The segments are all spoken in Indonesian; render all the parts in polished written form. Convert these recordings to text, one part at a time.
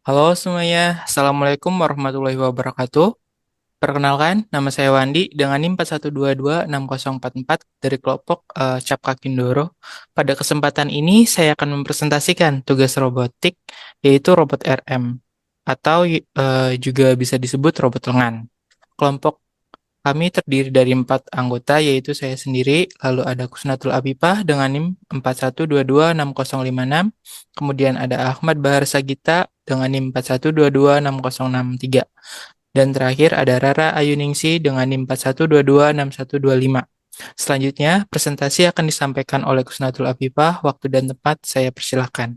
Halo semuanya, Assalamualaikum warahmatullahi wabarakatuh. Perkenalkan, nama saya Wandi dengan NIM 41226044 dari kelompok Cap Kakindoro. Pada kesempatan ini, saya akan mempresentasikan tugas robotik, yaitu robot RM, atau juga bisa disebut robot lengan. Kelompok kami terdiri dari 4 anggota, yaitu saya sendiri, lalu ada Kusnatul Abipah dengan NIM 41226056, kemudian ada Ahmad Bahar Sagita dengan NIM 41226063, dan terakhir ada Rara Ayuningsi dengan NIM 41226125. Selanjutnya, presentasi akan disampaikan oleh Kusnatul Abipah. Waktu dan tempat saya persilahkan.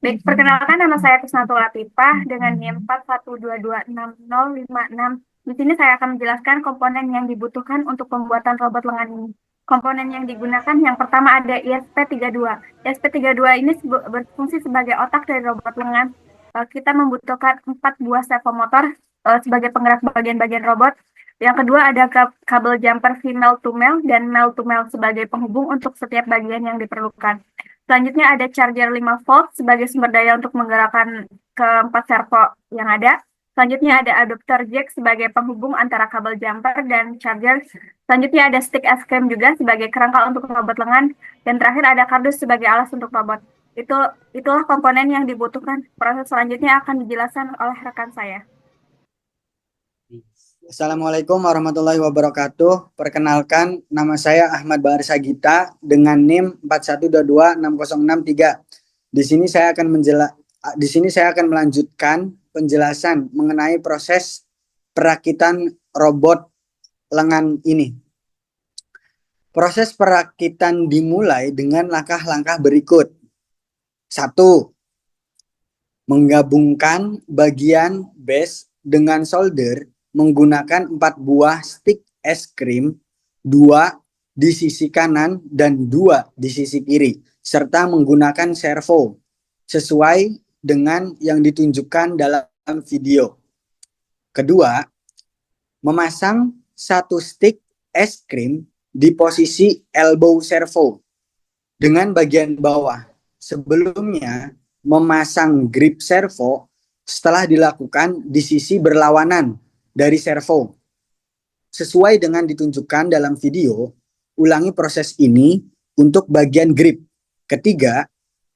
Baik, perkenalkan nama saya Kusnatul Latifah dengan NIM 41226056. Di sini saya akan menjelaskan komponen yang dibutuhkan untuk pembuatan robot lengan ini. Komponen yang digunakan yang pertama ada ISP32. ISP32 ini berfungsi sebagai otak dari robot lengan. Kita membutuhkan 4 buah servomotor sebagai penggerak bagian-bagian robot. Yang kedua ada kabel jumper female to male dan male to male sebagai penghubung untuk setiap bagian yang diperlukan. Selanjutnya ada charger 5 volt sebagai sumber daya untuk menggerakkan keempat servo yang ada. Selanjutnya ada adapter jack sebagai penghubung antara kabel jumper dan charger. Selanjutnya ada stick es krim juga sebagai kerangka untuk robot lengan. Dan terakhir ada kardus sebagai alas untuk robot. Itu itulah komponen yang dibutuhkan. Proses selanjutnya akan dijelaskan oleh rekan saya. Assalamualaikum warahmatullahi wabarakatuh. Perkenalkan, nama saya Ahmad Bahar Sagita dengan NIM 41226063. Di sini saya akan melanjutkan penjelasan mengenai proses perakitan robot lengan ini. Proses perakitan dimulai dengan langkah-langkah berikut. 1. Menggabungkan bagian base dengan solder menggunakan 4 buah stick es krim, 2 di sisi kanan dan 2 di sisi kiri, serta menggunakan servo sesuai dengan yang ditunjukkan dalam video. Kedua, memasang 1 stick es krim di posisi elbow servo dengan bagian bawah. Sebelumnya, memasang grip servo setelah dilakukan di sisi berlawanan dari servo. Sesuai dengan ditunjukkan dalam video, ulangi proses ini untuk bagian grip. Ketiga,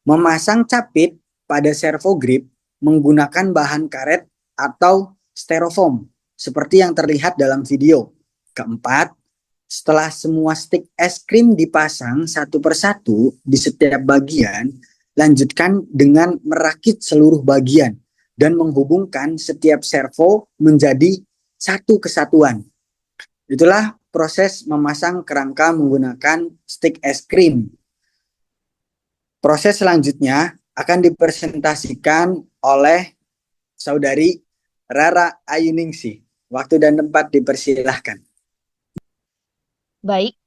memasang capit pada servo grip menggunakan bahan karet atau styrofoam seperti yang terlihat dalam video. Keempat, setelah semua stick es krim dipasang satu persatu di setiap bagian, lanjutkan dengan merakit seluruh bagian dan menghubungkan setiap servo menjadi satu kesatuan. Itulah proses memasang kerangka menggunakan stick es krim. Proses selanjutnya akan dipresentasikan oleh saudari Rara Ayuningsi. Waktu dan tempat dipersilahkan. Baik,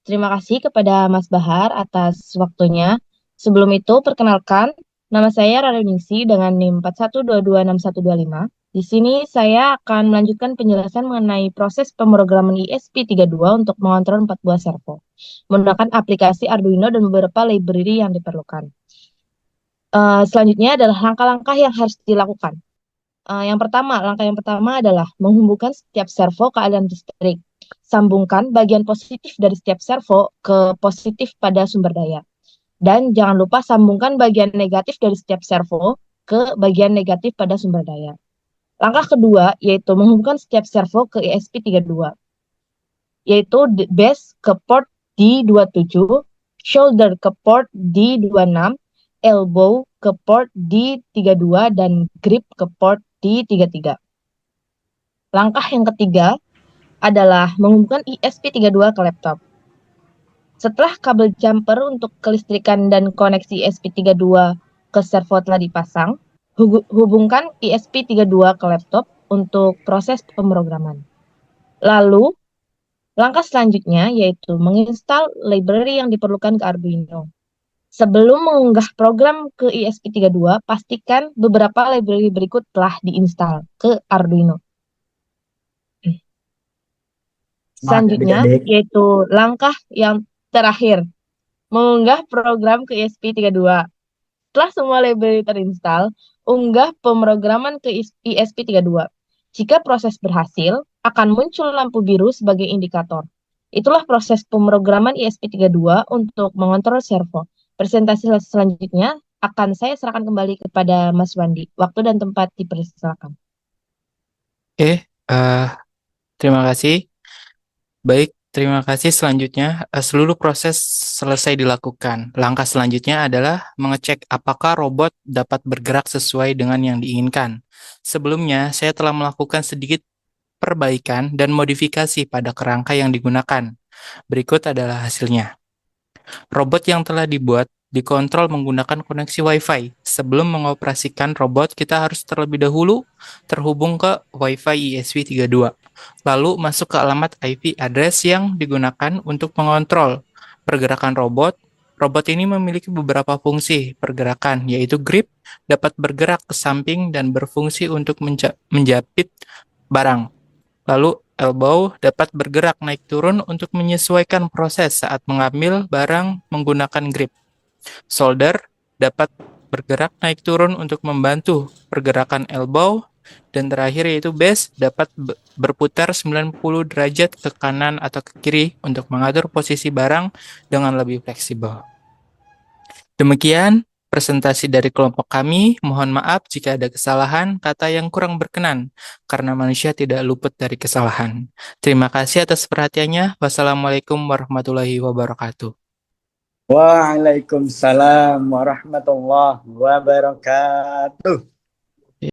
terima kasih kepada Mas Bahar atas waktunya. Sebelum itu, perkenalkan, nama saya Rara Ningsi dengan NIM 41226125. Di sini saya akan melanjutkan penjelasan mengenai proses pemrograman ESP32 untuk mengontrol 4 buah servo menggunakan aplikasi Arduino dan beberapa library yang diperlukan. Selanjutnya adalah langkah-langkah yang harus dilakukan. Langkah yang pertama adalah menghubungkan setiap servo ke aliran listrik. Sambungkan bagian positif dari setiap servo ke positif pada sumber daya. Dan jangan lupa sambungkan bagian negatif dari setiap servo ke bagian negatif pada sumber daya. Langkah kedua yaitu menghubungkan setiap servo ke ESP32, yaitu base ke port D27, shoulder ke port D26, elbow ke port D32, dan grip ke port D33. Langkah yang ketiga adalah menghubungkan ESP32 ke laptop. Setelah kabel jumper untuk kelistrikan dan koneksi ESP32 ke servo telah dipasang, hubungkan ESP32 ke laptop untuk proses pemrograman. Lalu, langkah selanjutnya yaitu menginstal library yang diperlukan ke Arduino. Sebelum mengunggah program ke ESP32, pastikan beberapa library berikut telah diinstal ke Arduino. Selanjutnya, yaitu langkah yang terakhir, mengunggah program ke ESP32. Setelah semua library terinstall, unggah pemrograman ke ESP32. Jika proses berhasil, akan muncul lampu biru sebagai indikator. Itulah proses pemrograman ESP32 untuk mengontrol servo. Presentasi selanjutnya akan saya serahkan kembali kepada Mas Wandi. Waktu dan tempat dipersilakan. Oke, terima kasih. Baik, terima kasih. Selanjutnya, seluruh proses selesai dilakukan. Langkah selanjutnya adalah mengecek apakah robot dapat bergerak sesuai dengan yang diinginkan. Sebelumnya, saya telah melakukan sedikit perbaikan dan modifikasi pada kerangka yang digunakan. Berikut adalah hasilnya. Robot yang telah dibuat dikontrol menggunakan koneksi Wi-Fi. Sebelum mengoperasikan robot, kita harus terlebih dahulu terhubung ke Wi-Fi ESP32. Lalu masuk ke alamat IP address yang digunakan untuk mengontrol pergerakan robot. Robot ini memiliki beberapa fungsi pergerakan, yaitu grip, dapat bergerak ke samping dan berfungsi untuk menjepit barang. Lalu elbow dapat bergerak naik turun untuk menyesuaikan proses saat mengambil barang menggunakan grip. Shoulder dapat bergerak naik turun untuk membantu pergerakan elbow. Dan terakhir yaitu base dapat berputar 90 derajat ke kanan atau ke kiri untuk mengatur posisi barang dengan lebih fleksibel. Demikian presentasi dari kelompok kami. Mohon maaf jika ada kesalahan kata yang kurang berkenan, karena manusia tidak luput dari kesalahan. Terima kasih atas perhatiannya. Wassalamualaikum warahmatullahi wabarakatuh. Waalaikumsalam warahmatullahi wabarakatuh.